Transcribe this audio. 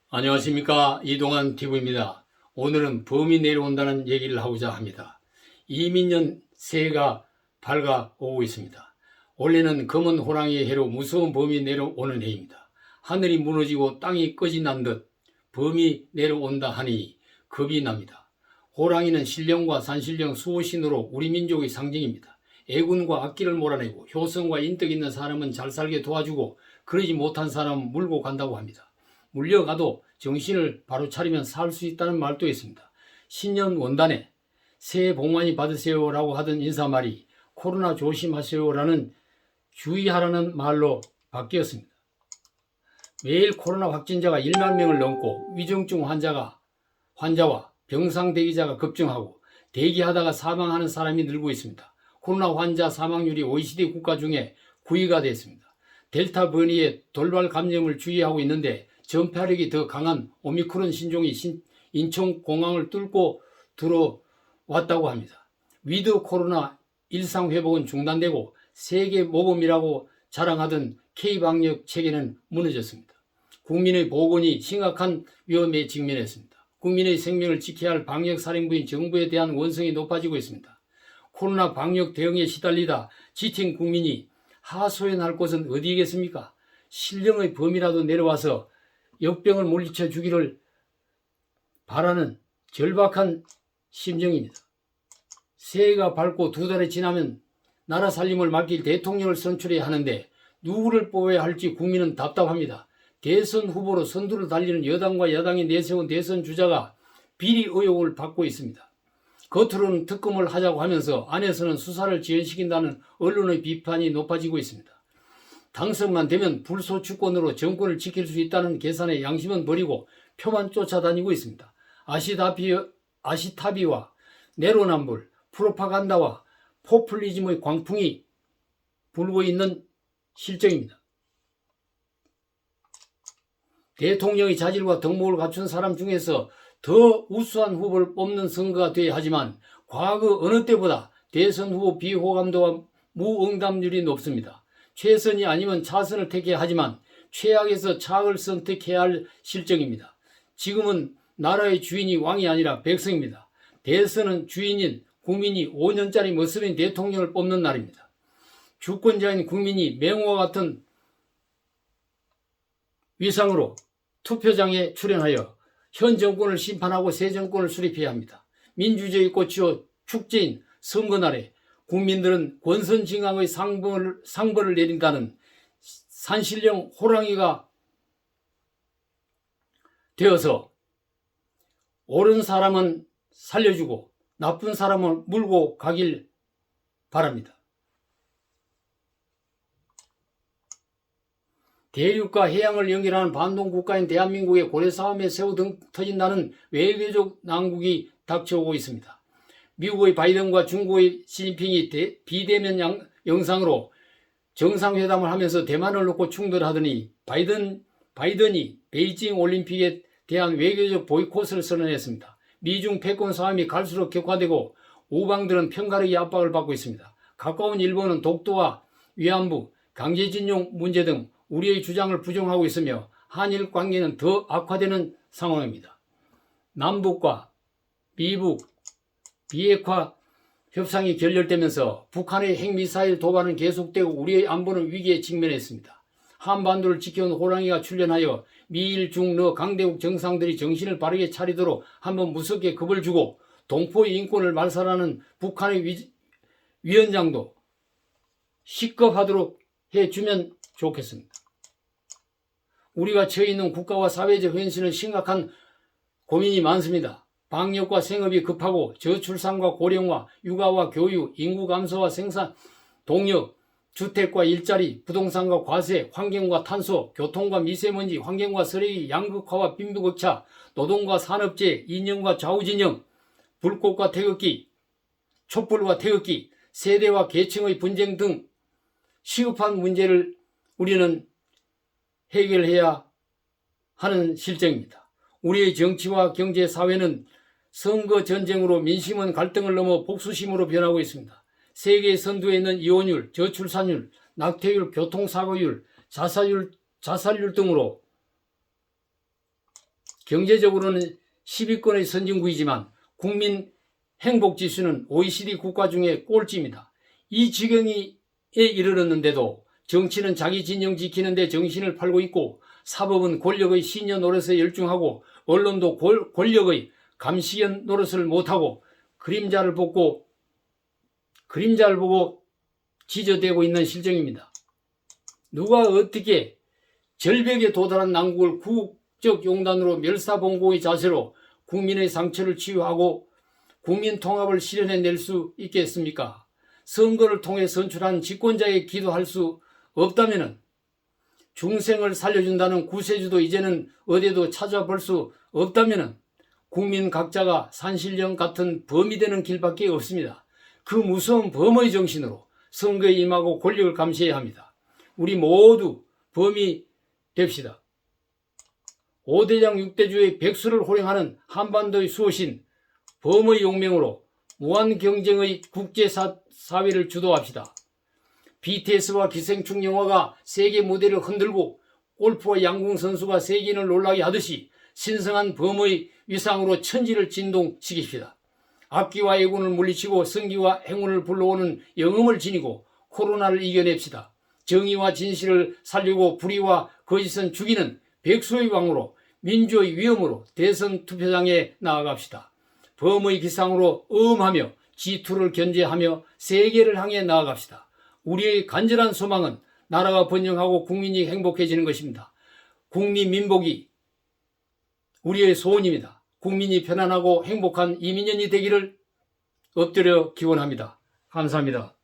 안녕하십니까, 이동환 TV입니다. 오늘은 범이 내려온다는 얘기를 하고자 합니다. 이민년 새해가 밝아오고 있습니다. 원래는 검은 호랑이의 해로 무서운 범이 내려오는 해입니다. 하늘이 무너지고 땅이 꺼진다는 듯 범이 내려온다 하니 겁이 납니다. 호랑이는 신령과 산신령 수호신으로 우리 민족의 상징입니다. 애군과 악기를 몰아내고 효성과 인덕 있는 사람은 잘 살게 도와주고 그러지 못한 사람은 물고 간다고 합니다. 물려가도 정신을 바로 차리면 살 수 있다는 말도 있습니다. 신년 원단에 새해 복 많이 받으세요라고 하던 인사말이 코로나 조심하세요라는 주의하라는 말로 바뀌었습니다. 매일 코로나 확진자가 1만 명을 넘고 위중증 환자와 병상 대기자가 급증하고 대기하다가 사망하는 사람이 늘고 있습니다. 코로나 환자 사망률이 OECD 국가 중에 9위가 됐습니다. 델타 변이에 돌발 감염을 주의하고 있는데 전파력이 더 강한 오미크론 신종이 인천공항을 뚫고 들어왔다고 합니다. 위드 코로나 일상 회복은 중단되고 세계 모범이라고 자랑하던 K방역 체계는 무너졌습니다. 국민의 보건이 심각한 위험에 직면했습니다. 국민의 생명을 지켜야 할 방역사령부인 정부에 대한 원성이 높아지고 있습니다. 코로나 방역 대응에 시달리다 지친 국민이 하소연할 곳은 어디겠습니까? 신령의 범이라도 내려와서 역병을 물리쳐 주기를 바라는 절박한 심정입니다. 새해가 밝고 2달이 지나면 나라 살림을 맡길 대통령을 선출해야 하는데 누구를 뽑아야 할지 국민은 답답합니다. 대선 후보로 선두를 달리는 여당과 야당이 내세운 대선 주자가 비리 의혹을 받고 있습니다. 겉으로는 특검을 하자고 하면서 안에서는 수사를 지연시킨다는 언론의 비판이 높아지고 있습니다. 당선만 되면 불소추권으로 정권을 지킬 수 있다는 계산에 양심은 버리고 표만 쫓아다니고 있습니다. 아시타비와 내로남불, 프로파간다와 포퓰리즘의 광풍이 불고 있는 실정입니다. 대통령의 자질과 덕목을 갖춘 사람 중에서 더 우수한 후보를 뽑는 선거가 되어야 하지만 과거 어느 때보다 대선 후보 비호감도와 무응답률이 높습니다. 최선이 아니면 차선을 택해야 하지만 최악에서 차악을 선택해야 할 실정입니다. 지금은 나라의 주인이 왕이 아니라 백성입니다. 대선은 주인인 국민이 5년짜리 머슴인 대통령을 뽑는 날입니다. 주권자인 국민이 맹호와 같은 위상으로 투표장에 출연하여 현 정권을 심판하고 새 정권을 수립해야 합니다. 민주주의 꽃이요 축제인 선거날에 국민들은 권선징악의 상벌을 내린다는 산신령 호랑이가 되어서 옳은 사람은 살려주고 나쁜 사람을 물고 가길 바랍니다. 대륙과 해양을 연결하는 반동 국가인 대한민국의 고래싸움에 새우 등 터진다는 외교적 난국이 닥쳐오고 있습니다. 미국의 바이든과 중국의 시진핑이 비대면 영상으로 정상회담을 하면서 대만을 놓고 충돌하더니 바이든이 베이징 올림픽에 대한 외교적 보이콧을 선언했습니다. 미중 패권 싸움이 갈수록 격화되고 우방들은 편가르기 압박을 받고 있습니다. 가까운 일본은 독도와 위안부, 강제징용 문제 등 우리의 주장을 부정하고 있으며 한일 관계는 더 악화되는 상황입니다. 남북과 미북, 비핵화 협상이 결렬되면서 북한의 핵미사일 도발은 계속되고 우리의 안보는 위기에 직면했습니다. 한반도를 지켜온 호랑이가 출연하여 미일 중러 강대국 정상들이 정신을 바르게 차리도록 한번 무섭게 겁을 주고 동포의 인권을 말살하는 북한의 위원장도 식겁하도록 해주면 좋겠습니다. 우리가 처해 있는 국가와 사회적 현실은 심각한 고민이 많습니다. 방역과 생업이 급하고 저출산과 고령화, 육아와 교육, 인구 감소와 생산, 동력, 주택과 일자리, 부동산과 과세, 환경과 탄소, 교통과 미세먼지, 환경과 쓰레기, 양극화와 빈부격차, 노동과 산업재해, 이념과 좌우진영, 불꽃과 태극기, 촛불과 태극기, 세대와 계층의 분쟁 등 시급한 문제를 우리는 해결해야 하는 실정입니다. 우리의 정치와 경제, 사회는 선거 전쟁으로 민심은 갈등을 넘어 복수심으로 변하고 있습니다. 세계 선두에 있는 이혼율, 저출산율, 낙태율, 교통사고율, 자살률 등으로 경제적으로는 10위권의 선진국이지만 국민 행복지수는 OECD 국가 중에 꼴찌입니다. 이 지경에 이르렀는데도 정치는 자기 진영 지키는 데 정신을 팔고 있고, 사법은 권력의 시녀 노릇에 열중하고, 언론도 권력의 감시연 노릇을 못하고 그림자를 보고 지저대고 있는 실정입니다. 누가 어떻게 절벽에 도달한 난국을 국적용단으로 멸사봉고의 자세로 국민의 상처를 치유하고 국민 통합을 실현해낼 수 있겠습니까? 선거를 통해 선출한 집권자에 기도할 수 없다면 중생을 살려준다는 구세주도 이제는 어디에도 찾아볼 수 없다면 국민 각자가 산신령 같은 범이 되는 길밖에 없습니다. 그 무서운 범의 정신으로 선거에 임하고 권력을 감시해야 합니다. 우리 모두 범이 됩시다. 5대장 6대주의 백수를 호령하는 한반도의 수호신 범의 용맹으로 무한 경쟁의 국제사회를 주도합시다. BTS와 기생충 영화가 세계 무대를 흔들고 골프와 양궁 선수가 세계인을 놀라게 하듯이 신성한 범의 위상으로 천지를 진동시킵시다. 악기와 애군을 물리치고 성기와 행운을 불러오는 영음을 지니고 코로나를 이겨냅시다. 정의와 진실을 살리고 불의와 거짓은 죽이는 백수의 왕으로 민주의 위엄으로 대선 투표장에 나아갑시다. 범의 기상으로 엄하며 지투를 견제하며 세계를 향해 나아갑시다. 우리의 간절한 소망은 나라가 번영하고 국민이 행복해지는 것입니다. 국민 민복이 우리의 소원입니다. 국민이 편안하고 행복한 이민년이 되기를 엎드려 기원합니다. 감사합니다.